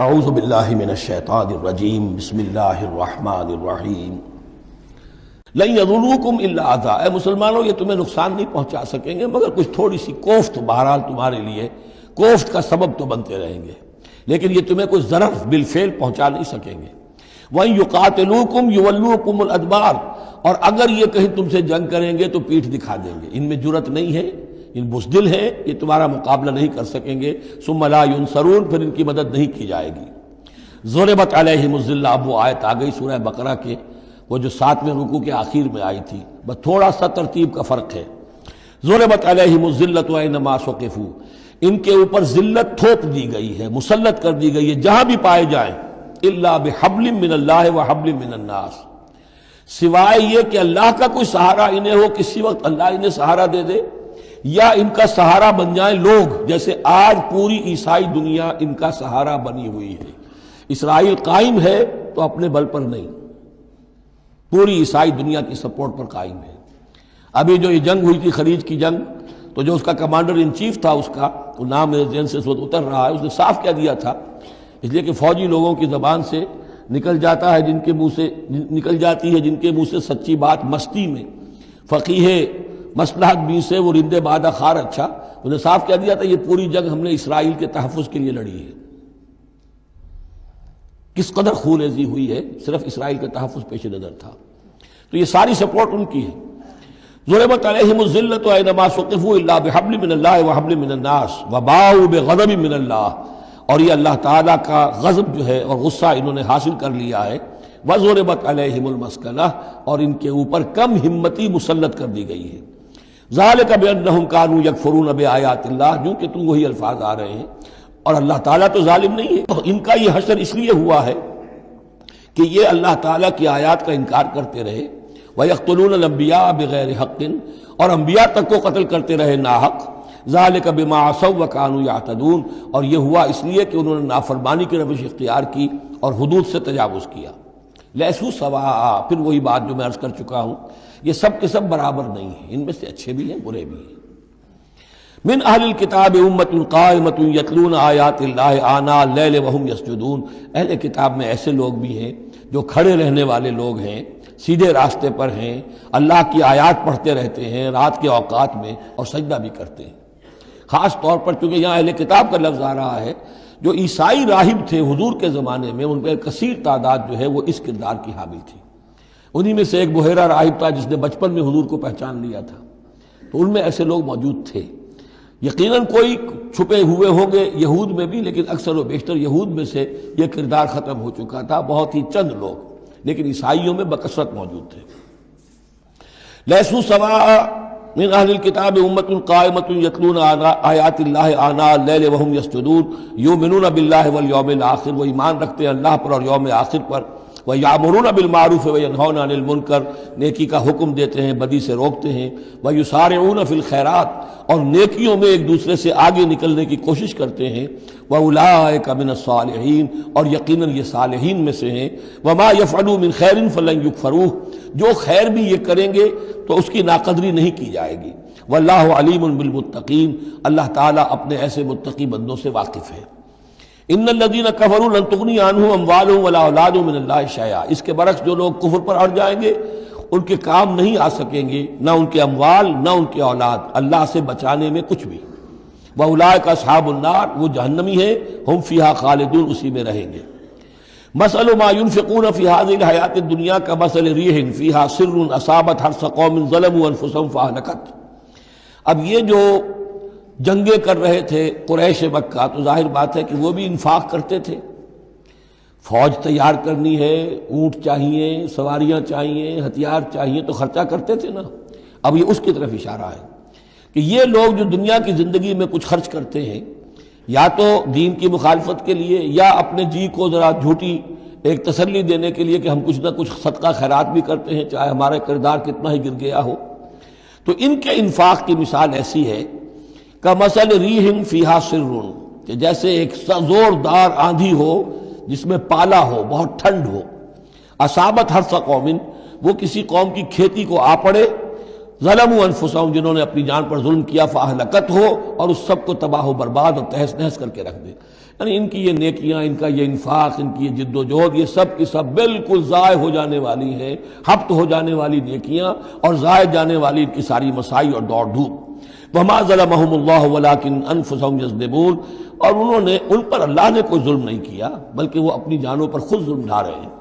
اعوذ باللہ من الشیطان الرجیم بسم اللہ الرحمن الرحیم لن یضروکم الا اذی، اے مسلمانوں یہ تمہیں نقصان نہیں پہنچا سکیں گے مگر کچھ تھوڑی سی کوفت، بہرحال تمہارے لیے کوفت کا سبب تو بنتے رہیں گے، لیکن یہ تمہیں کوئی ضرر بالفعل پہنچا نہیں سکیں گے۔ وَإِن يُقَاتِلُوكُمْ يُوَلُّوكُمُ الْأَدْبَارَ، اور اگر یہ کہیں تم سے جنگ کریں گے تو پیٹھ دکھا دیں گے، ان میں جرأت نہیں ہے، ان بزدل ہیں، یہ تمہارا مقابلہ نہیں کر سکیں گے۔ ثم لا ينصرون، پھر ان کی مدد نہیں کی جائے گی۔ ضربت علیہم الذلہ، اب وہ آیت آ گئی سورہ بقرہ کے وہ جو 7ویں رکوع کے آخر میں آئی تھی، بس تھوڑا سا ترتیب کا فرق ہے۔ ضربت علیہم الذلۃ اینما ثقفوا، ان کے اوپر ذلت تھوپ دی گئی ہے، مسلط کر دی گئی ہے جہاں بھی پائے جائیں، الا بحبل من اللہ وحبل من الناس، سوائے یہ کہ اللہ کا کوئی سہارا انہیں ہو، کسی وقت اللہ انہیں سہارا دے دے، یا ان کا سہارا بن جائیں لوگ، جیسے آج پوری عیسائی دنیا ان کا سہارا بنی ہوئی ہے۔ اسرائیل قائم ہے تو اپنے بل پر نہیں، پوری عیسائی دنیا کی سپورٹ پر قائم ہے۔ ابھی جو یہ جنگ ہوئی تھی خلیج کی جنگ، تو جو اس کا کمانڈر ان چیف تھا، اس کا وہ نام میرے ذہن سے اس وقت اتر رہا ہے، اس نے صاف کہہ دیا تھا، اس لیے کہ فوجی لوگوں کی زبان سے نکل جاتا ہے، جن کے منہ سے نکل جاتی ہے، جن کے منہ سے سچی بات مستی میں، فقیہ مصلحت بھی سے وہ رندے بادہ خار اچھا، انہوں نے صاف کہہ دیا تھا یہ پوری جنگ ہم نے اسرائیل کے تحفظ کے لیے لڑی ہے۔ کس قدر خونریزی ہوئی ہے، صرف اسرائیل کا تحفظ پیش نظر تھا، تو یہ ساری سپورٹ ان کی ہے۔ ضربت علیہم الذلۃ اینما ثقفوا الا بحبل من اللہ وحبل من الناس وباؤوا بغضب من اللہ، اور یہ اللہ تعالیٰ کا غضب جو ہے اور غصہ انہوں نے حاصل کر لیا ہے۔ وضربت علیہم المسکنہ، اور ان کے اوپر کم ہمتی مسلط کر دی گئی ہے۔ ذالک بانہم کانوا یکفرون بآیات اللہ، جو کہ تم وہی الفاظ آ رہے ہیں، اور اللہ تعالیٰ تو ظالم نہیں ہے۔ ان کا یہ حشر اس لیے ہوا ہے کہ یہ اللہ تعالیٰ کی آیات کا انکار کرتے رہے، وَيَقْتُلُونَ الْأَنْبِيَاءَ بِغَيْرِ حَقٍّ، اور انبیاء تک کو قتل کرتے رہے ناحق۔ ذَلِكَ بِمَا عَصَوْا وَكَانُوا يَعْتَدُونَ، اور یہ ہوا اس لیے کہ انہوں نے نافرمانی کی روش اختیار کی اور حدود سے تجاوز کیا۔ لیسوا سواء، پھر وہی بات جو میں عرض کر چکا ہوں، یہ سب کے سب برابر نہیں ہیں، ان میں سے اچھے بھی ہیں برے بھی ہیں۔ من اہل الکتاب امۃ قائمۃ یتلون آیات اللہ آناء اللیل وہم یسجدون، اہل کتاب میں ایسے لوگ بھی ہیں جو کھڑے رہنے والے لوگ ہیں، سیدھے راستے پر ہیں، اللہ کی آیات پڑھتے رہتے ہیں رات کے اوقات میں اور سجدہ بھی کرتے ہیں۔ خاص طور پر چونکہ یہاں اہل کتاب کا لفظ آ رہا ہے، جو عیسائی راہب تھے حضور کے زمانے میں، ان پہ کثیر تعداد جو ہے وہ اس کردار کی حامل تھی۔ انہی میں سے ایک بحیرہ راہب تھا جس نے بچپن میں حضور کو پہچان لیا تھا، تو ان میں ایسے لوگ موجود تھے۔ یقیناً کوئی چھپے ہوئے ہوں گے یہود میں بھی، لیکن اکثر و بیشتر یہود میں سے یہ کردار ختم ہو چکا تھا، بہت ہی چند لوگ، لیکن عیسائیوں میں بکثرت موجود تھے۔ لیسوا سواء من اہل الکتاب امۃ قائمۃ یتلون آیات اللہ آناء اللیل وہم یسجدون یؤمنون باللہ والیوم الآخر، وہ ایمان رکھتے ہیں اللہ پر اور یوم آخر پر۔ وَيَأْمُرُونَ بِالْمَعْرُوفِ وَيَنْهَوْنَ عَنِ الْمُنْكَرِ، نیکی کا حکم دیتے ہیں، بدی سے روکتے ہیں۔ وَيُسَارِعُونَ فِي الْخَيْرَاتِ، اور نیکیوں میں ایک دوسرے سے آگے نکلنے کی کوشش کرتے ہیں۔ وَأُولَٰئِكَ مِنَ الصَّالِحِينَ، اور یقیناً یہ صالحین میں سے ہیں۔ وَمَا يَفْعَلُوا مِنْ خَيْرٍ فَلَنْ يُكْفَرُوهُ، جو خیر بھی یہ کریں گے تو اس کی ناقدری نہیں کی جائے گی۔ وَاللَّهُ عَلِيمٌ بِالْمُتَّقِينَ، اللہ تعالیٰ اپنے ایسے متقی بندوں سے واقف ہے۔ ان الذین کفروا لن تغنی عنہم اموالہم ولا اولادہم من اللہ شیئا، اس کے برعکس جو لوگ کفر پر اڑ جائیں گے ان کے کام نہیں آ سکیں گے، نہ ان کے اموال نہ ان کے اولاد، اللہ سے بچانے میں کچھ بھی۔ واولئک اصحاب النار، وہ جہنمی ہیں، ہم فیہا خالدون، اسی میں رہیں گے۔ مثل ما ينفقون في هذه الحیات الدنیا کمثل ریح فیہا سر اصابت حرث قوم ظلموا انفسهم فاہلکت۔ اب یہ جو جنگیں کر رہے تھے قریش مکہ، تو ظاہر بات ہے کہ وہ بھی انفاق کرتے تھے، فوج تیار کرنی ہے، اونٹ چاہیے، سواریاں چاہیے، ہتھیار چاہیے، تو خرچہ کرتے تھے نا۔ اب یہ اس کی طرف اشارہ ہے کہ یہ لوگ جو دنیا کی زندگی میں کچھ خرچ کرتے ہیں، یا تو دین کی مخالفت کے لیے، یا اپنے جی کو ذرا جھوٹی ایک تسلی دینے کے لیے کہ ہم کچھ نہ کچھ صدقہ خیرات بھی کرتے ہیں چاہے ہمارا کردار کتنا ہی گر گیا ہو، تو ان کے انفاق کی مثال ایسی ہے کمثل ریح فیہا سر، کہ جیسے ایک زوردار آندھی ہو جس میں پالا ہو، بہت ٹھنڈ ہو۔ اصابت حرث قوم، وہ کسی قوم کی کھیتی کو آ پڑے، ظلموا انفسہم، جنہوں نے اپنی جان پر ظلم کیا، فاہلکت ہو، اور اس سب کو تباہ و برباد اور تہس نہس کر کے رکھ دے۔ یعنی ان کی یہ نیکیاں، ان کا یہ انفاق، ان کی یہ جد و جہد، یہ سب کی سب بالکل ضائع ہو جانے والی ہیں، ہبط ہو جانے والی نیکیاں اور ضائع جانے والی ان کی ساری مساعی اور دوڑ دھوپ۔ وَمَا ظَلَمَهُمُ اللَّهُ وَلَٰكِنْ أَنفُسَهُمْ يَظْلِمُونَ، اور ان پر اللہ نے کوئی ظلم نہیں کیا بلکہ وہ اپنی جانوں پر خود ظلم ڈھا رہے ہیں۔